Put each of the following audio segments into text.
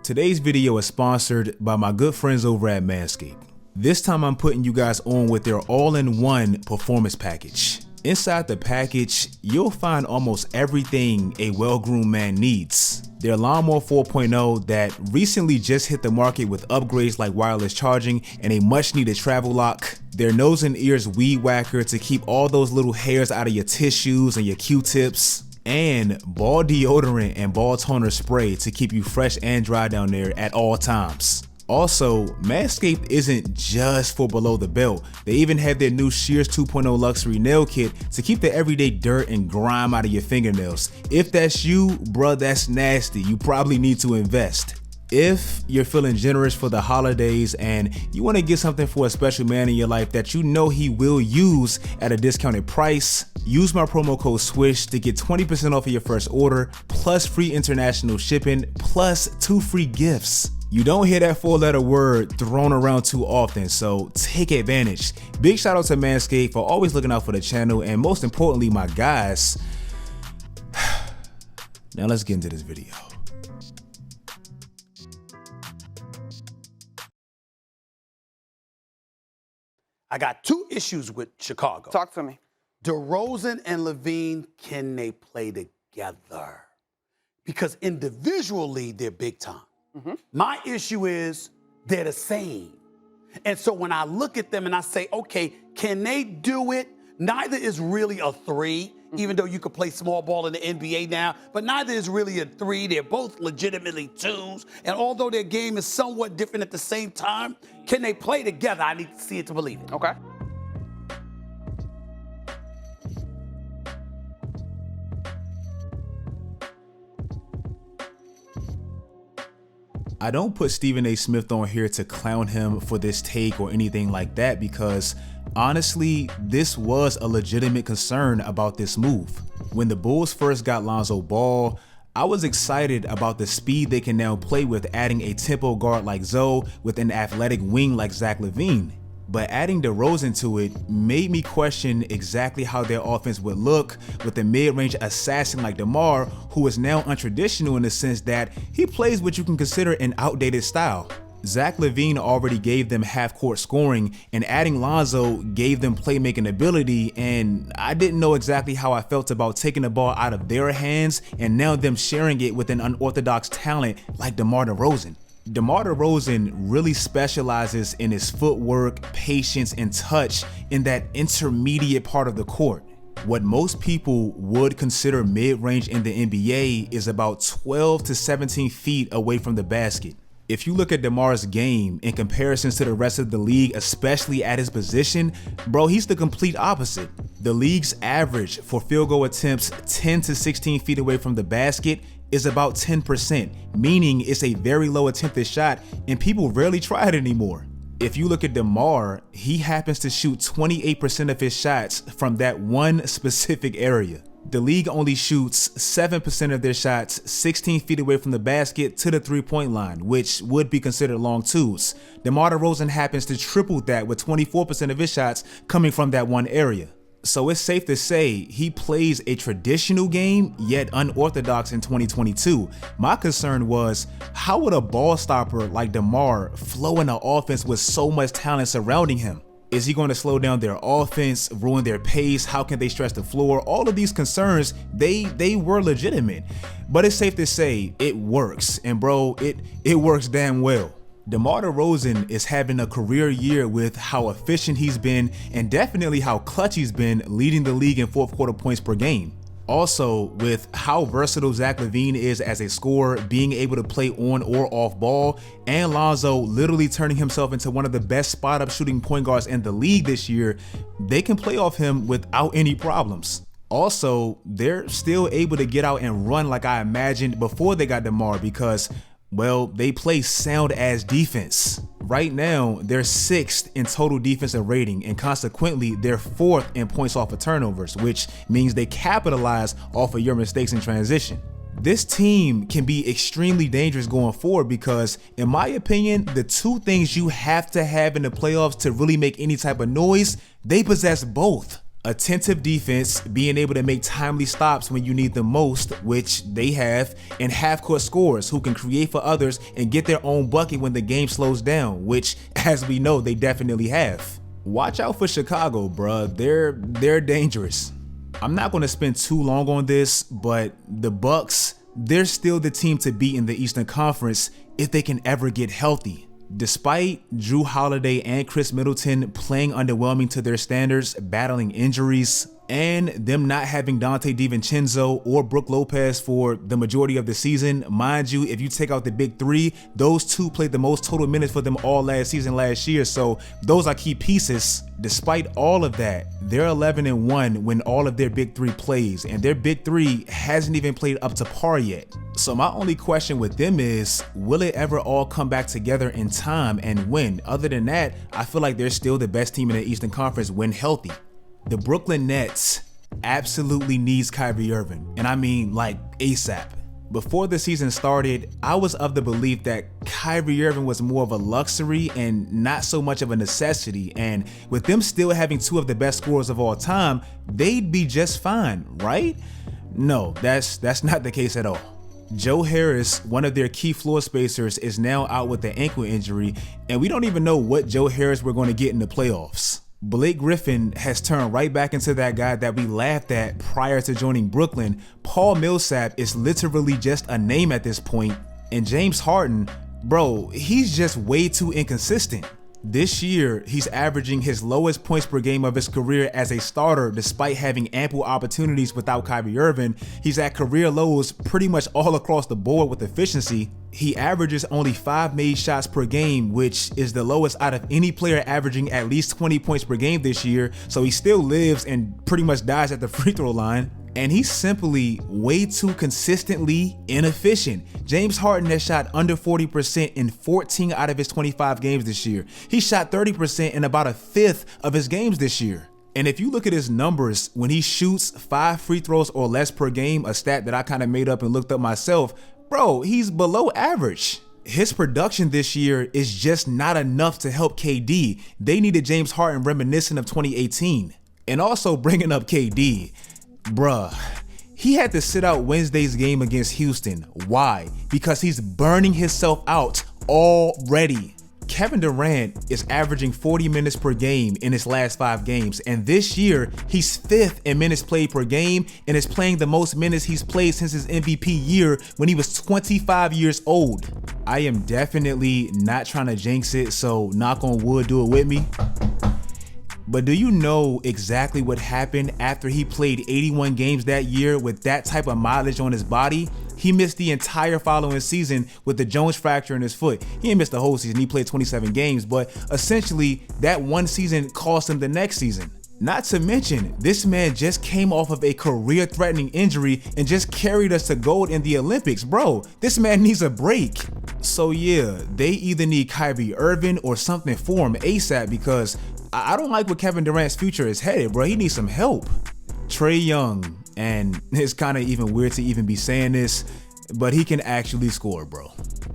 Today's video is sponsored by my good friends over at Manscape. This time I'm putting you guys on with their all-in-one performance package. Inside the package, you'll find almost everything a well-groomed man needs. Their Lawnmower 4.0 that recently just hit the market with upgrades like wireless charging and a much-needed travel lock. Their nose and ears weed whacker to keep all those little hairs out of your tissues and your Q-tips. And ball deodorant and ball toner spray to keep you fresh and dry down there at all times. Also, Manscaped isn't just for below the belt. They even have their new Shears 2.0 luxury nail kit to keep the everyday dirt and grime out of your fingernails. If that's you, bruh, that's nasty. You probably need to invest. If you're feeling generous for the holidays and you want to get something for a special man in your life that you know he will use at a discounted price, use my promo code SWISH to get 20% off of your first order, plus free international shipping, plus 2 free gifts. You don't hear that 4-letter word thrown around too often, so take advantage. Big shout out to Manscaped for always looking out for the channel, and most importantly, my guys. Now let's get into this video. I got 2 issues with Chicago. Talk to me. DeRozan and Levine, can they play together? Because individually, they're big time. My issue is they're the same. And so when I look at them and I say, okay, can they do it? Neither is really a 3, even though you could play small ball in the NBA now, but neither is really a 3. They're both legitimately 2s. And although their game is somewhat different at the same time, can they play together? I need to see it to believe it. Okay. I don't put Stephen A. Smith on here to clown him for this take or anything like that, because honestly, this was a legitimate concern about this move. When the Bulls first got Lonzo Ball, I was excited about the speed they can now play with, adding a tempo guard like Zoe with an athletic wing like Zach LaVine. But adding DeRozan to it made me question exactly how their offense would look with a mid-range assassin like DeMar, who is now untraditional in the sense that he plays what you can consider an outdated style. Zach LaVine already gave them half-court scoring, and adding Lonzo gave them playmaking ability, and I didn't know exactly how I felt about taking the ball out of their hands and now them sharing it with an unorthodox talent like DeMar DeRozan. DeMar DeRozan really specializes in his footwork, patience, and touch in that intermediate part of the court. What most people would consider mid-range in the NBA is about 12 to 17 feet away from the basket. If you look at DeMar's game in comparison to the rest of the league, especially at his position, bro, he's the complete opposite. The league's average for field goal attempts 10 to 16 feet away from the basket is about 10%, meaning it's a very low attempted shot and people rarely try it anymore. If you look at DeMar, he happens to shoot 28% of his shots from that one specific area. The league only shoots 7% of their shots 16 feet away from the basket to the 3-point line, which would be considered long twos. DeMar DeRozan happens to triple that with 24% of his shots coming from that one area. So it's safe to say he plays a traditional game, yet unorthodox in 2022. My concern was, how would a ball stopper like DeMar flow in an offense with so much talent surrounding him? Is he going to slow down their offense, ruin their pace? How can they stretch the floor? All of these concerns, they were legitimate. But it's safe to say it works, and bro, it works damn well. DeMar DeRozan is having a career year with how efficient he's been and definitely how clutch he's been, leading the league in fourth quarter points per game. Also, with how versatile Zach LaVine is as a scorer, being able to play on or off ball, and Lonzo literally turning himself into one of the best spot-up shooting point guards in the league this year, they can play off him without any problems. Also, they're still able to get out and run like I imagined before they got DeMar because, well, they play sound ass defense. Right now, they're 6th in total defensive rating, and consequently, they're 4th in points off of turnovers, which means they capitalize off of your mistakes in transition. This team can be extremely dangerous going forward because, in my opinion, the 2 things you have to have in the playoffs to really make any type of noise, they possess both. Attentive defense, being able to make timely stops when you need them most, which they have, and half-court scorers who can create for others and get their own bucket when the game slows down, which, as we know, they definitely have. Watch out for Chicago, bruh. They're dangerous. I'm not going to spend too long on this, but the Bucks, they're still the team to beat in the Eastern Conference if they can ever get healthy. Despite Drew Holiday and Chris Middleton playing underwhelming to their standards, battling injuries, and them not having Dante DiVincenzo or Brook Lopez for the majority of the season, mind you, if you take out the big three, those two played the most total minutes for them all last year, so those are key pieces. Despite all of that, they're 11-1 when all of their big three plays, and their big three hasn't even played up to par yet. So my only question with them is, will it ever all come back together in time and win? Other than that, I feel like they're still the best team in the Eastern Conference when healthy. The Brooklyn Nets absolutely needs Kyrie Irving, and I mean like ASAP. Before the season started, I was of the belief that Kyrie Irving was more of a luxury and not so much of a necessity, and with them still having two of the best scorers of all time, they'd be just fine, right? No, that's not the case at all. Joe Harris, one of their key floor spacers, is now out with an ankle injury, and we don't even know what Joe Harris we're going to get in the playoffs. Blake Griffin has turned right back into that guy that we laughed at prior to joining Brooklyn. Paul Millsap is literally just a name at this point. And James Harden, bro, he's just way too inconsistent. This year, he's averaging his lowest points per game of his career as a starter despite having ample opportunities without Kyrie Irving. He's at career lows pretty much all across the board with efficiency. He averages only 5 made shots per game, which is the lowest out of any player averaging at least 20 points per game this year, so he still lives and pretty much dies at the free throw line. And he's simply way too consistently inefficient. James Harden has shot under 40% in 14 out of his 25 games this year. He shot 30% in about a fifth of his games this year. And if you look at his numbers, when he shoots 5 free throws or less per game, a stat that I kind of made up and looked up myself, bro, he's below average. His production this year is just not enough to help KD. They needed James Harden reminiscent of 2018. And also bringing up KD, bruh, he had to sit out Wednesday's game against Houston. Why? Because he's burning himself out already. Kevin Durant is averaging 40 minutes per game in his last 5 games, and this year he's 5th in minutes played per game and is playing the most minutes he's played since his MVP year when he was 25 years old. I am definitely not trying to jinx it, so knock on wood, do it with me. But do you know exactly what happened after he played 81 games that year with that type of mileage on his body? He missed the entire following season with the Jones fracture in his foot. He didn't miss the whole season, he played 27 games, but essentially that one season cost him the next season. Not to mention, this man just came off of a career-threatening injury and just carried us to gold in the Olympics. Bro, this man needs a break. So yeah, they either need Kyrie Irving or something for him ASAP, because I don't like where Kevin Durant's future is headed, bro. He needs some help. Trae Young, and it's kind of even weird to even be saying this, but he can actually score, bro.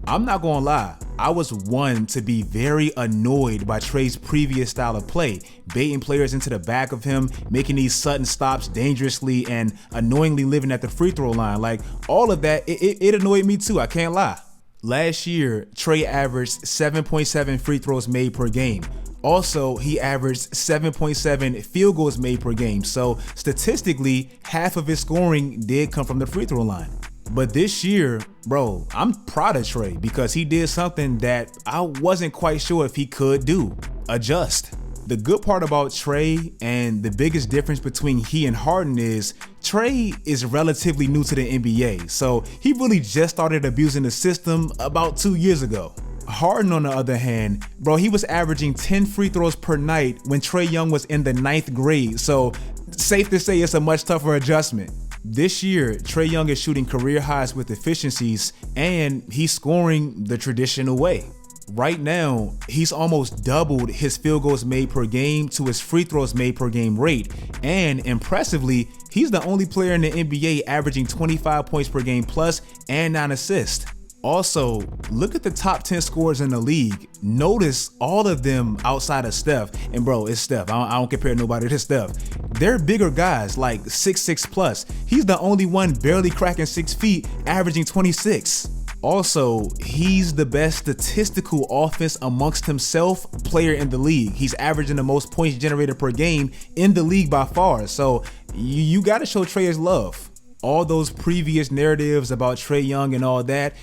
I'm not gonna lie, I was one to be very annoyed by Trae's previous style of play, baiting players into the back of him, making these sudden stops dangerously, and annoyingly living at the free throw line. Like, all of that, it annoyed me too, I can't lie. Last year, Trae averaged 7.7 free throws made per game. Also, he averaged 7.7 field goals made per game, so statistically, half of his scoring did come from the free throw line. But this year, bro, I'm proud of Trae because he did something that I wasn't quite sure if he could do: adjust. The good part about Trae, and the biggest difference between he and Harden, is Trae is relatively new to the NBA, so he really just started abusing the system about 2 years ago. Harden, on the other hand, bro, he was averaging 10 free throws per night when Trae Young was in the 9th grade, so safe to say it's a much tougher adjustment. This year, Trae Young is shooting career highs with efficiencies, and he's scoring the traditional way. Right now, he's almost doubled his field goals made per game to his free throws made per game rate, and impressively, he's the only player in the NBA averaging 25 points per game plus and 9 assists. Also, look at the top 10 scorers in the league. Notice all of them outside of Steph. And bro, it's Steph. I don't compare nobody to Steph. They're bigger guys, like 6'6 plus. He's the only one barely cracking 6 feet, averaging 26. Also, he's the best statistical offense amongst himself player in the league. He's averaging the most points generated per game in the league by far. So you got to show Trae his love. All those previous narratives about Trae Young and all that,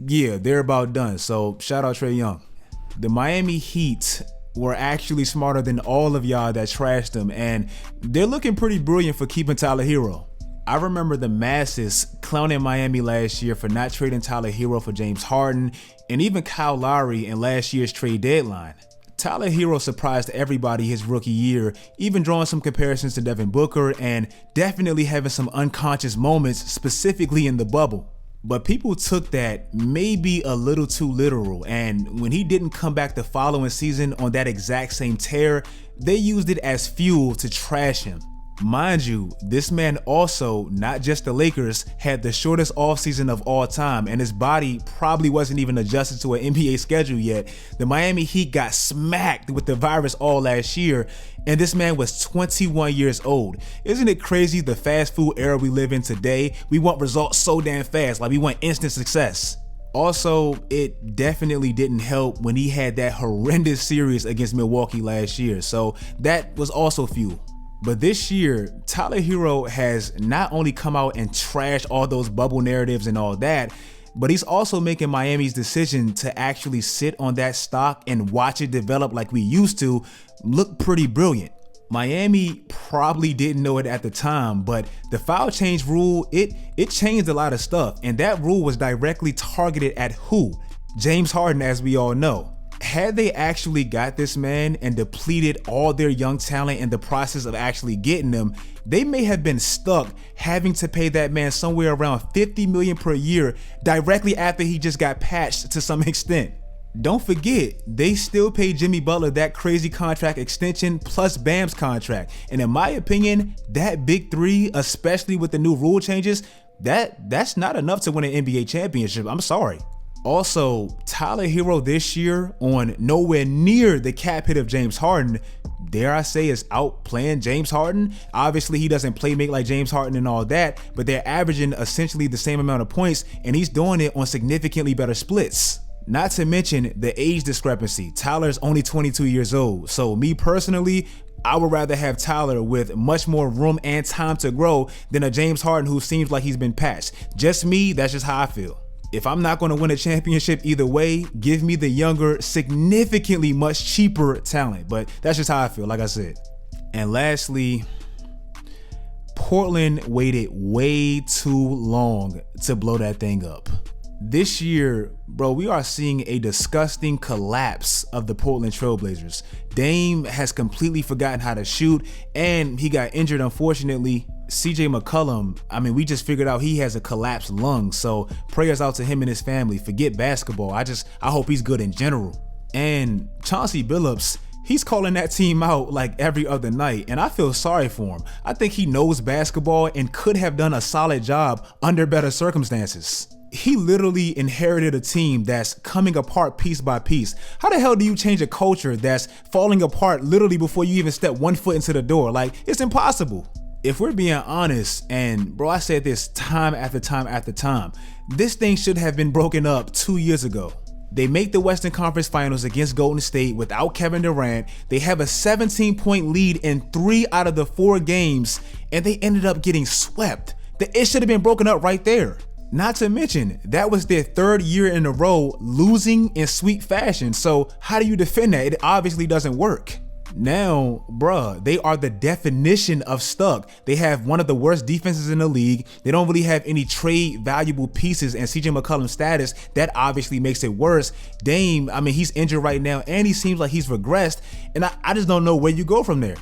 yeah, they're about done. So shout out Trae Young. The Miami Heat were actually smarter than all of y'all that trashed them, and they're looking pretty brilliant for keeping Tyler Hero. I remember the masses clowning Miami last year for not trading Tyler Hero for James Harden and even Kyle Lowry in last year's trade deadline. Tyler Hero surprised everybody his rookie year, even drawing some comparisons to Devin Booker and definitely having some unconscious moments, specifically in the bubble. But people took that maybe a little too literal, and when he didn't come back the following season on that exact same tear, they used it as fuel to trash him. Mind you, this man also, not just the Lakers, had the shortest offseason of all time, and his body probably wasn't even adjusted to an NBA schedule yet. The Miami Heat got smacked with the virus all last year, and this man was 21 years old. Isn't it crazy the fast food era we live in today? We want results so damn fast, like we want instant success. Also, it definitely didn't help when he had that horrendous series against Milwaukee last year, so that was also fuel. But this year, Tyler Hero has not only come out and trashed all those bubble narratives and all that, but he's also making Miami's decision to actually sit on that stock and watch it develop like we used to look pretty brilliant. Miami probably didn't know it at the time, but the foul change rule, it changed a lot of stuff, and that rule was directly targeted at who? James Harden, as we all know. Had they actually got this man and depleted all their young talent in the process of actually getting them, they may have been stuck having to pay that man somewhere around $50 million per year directly after he just got patched to some extent. Don't forget, they still pay Jimmy Butler that crazy contract extension plus Bam's contract. And in my opinion, that big three, especially with the new rule changes, that's not enough to win an NBA championship. I'm sorry. Also, Tyler Hero this year on nowhere near the cap hit of James Harden, dare I say, is outplaying James Harden. Obviously, he doesn't play make like James Harden and all that, but they're averaging essentially the same amount of points, and he's doing it on significantly better splits. Not to mention the age discrepancy. Tyler's only 22 years old, so me personally, I would rather have Tyler with much more room and time to grow than a James Harden who seems like he's been patched. Just me, that's just how I feel. If I'm not going to win a championship either way, give me the younger, significantly much cheaper talent. But that's just how I feel, like I said. And lastly, Portland waited way too long to blow that thing up. This year, bro, we are seeing a disgusting collapse of the Portland Trailblazers. Dame has completely forgotten how to shoot, and he got injured, unfortunately. CJ McCollum, I mean, we just figured out he has a collapsed lung, so prayers out to him and his family. Forget basketball. I hope he's good in general. And Chauncey Billups, he's calling that team out like every other night, and I feel sorry for him. I think he knows basketball and could have done a solid job under better circumstances. He literally inherited a team that's coming apart piece by piece. How the hell do you change a culture that's falling apart literally before you even step one foot into the door? Like, it's impossible. If we're being honest, and bro, I said this time after time after time, this thing should have been broken up 2 years ago. They make the Western Conference Finals against Golden State without Kevin Durant. They have a 17-point lead in 3 out of the 4 games, and they ended up getting swept. It should have been broken up right there. Not to mention, that was their 3rd year in a row losing in sweep fashion. So how do you defend that? It obviously doesn't work. Now, bruh, they are the definition of stuck. They have one of the worst defenses in the league. They don't really have any trade valuable pieces, and CJ McCollum's status, that obviously makes it worse. Dame, I mean, he's injured right now, and he seems like he's regressed, and I just don't know where you go from there.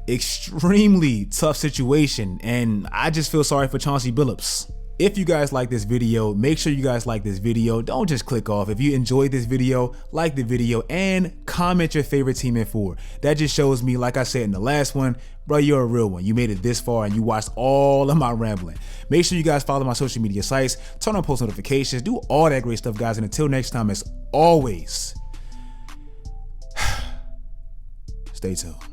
Extremely tough situation, and I just feel sorry for Chauncey Billups. If you guys like this video, make sure you guys like this video. Don't just click off. If you enjoyed this video, like the video and comment your favorite team in 4. That just shows me, like I said in the last one, bro, you're a real one. You made it this far and you watched all of my rambling. Make sure you guys follow my social media sites, turn on post notifications, do all that great stuff, guys. And until next time, as always, stay tuned.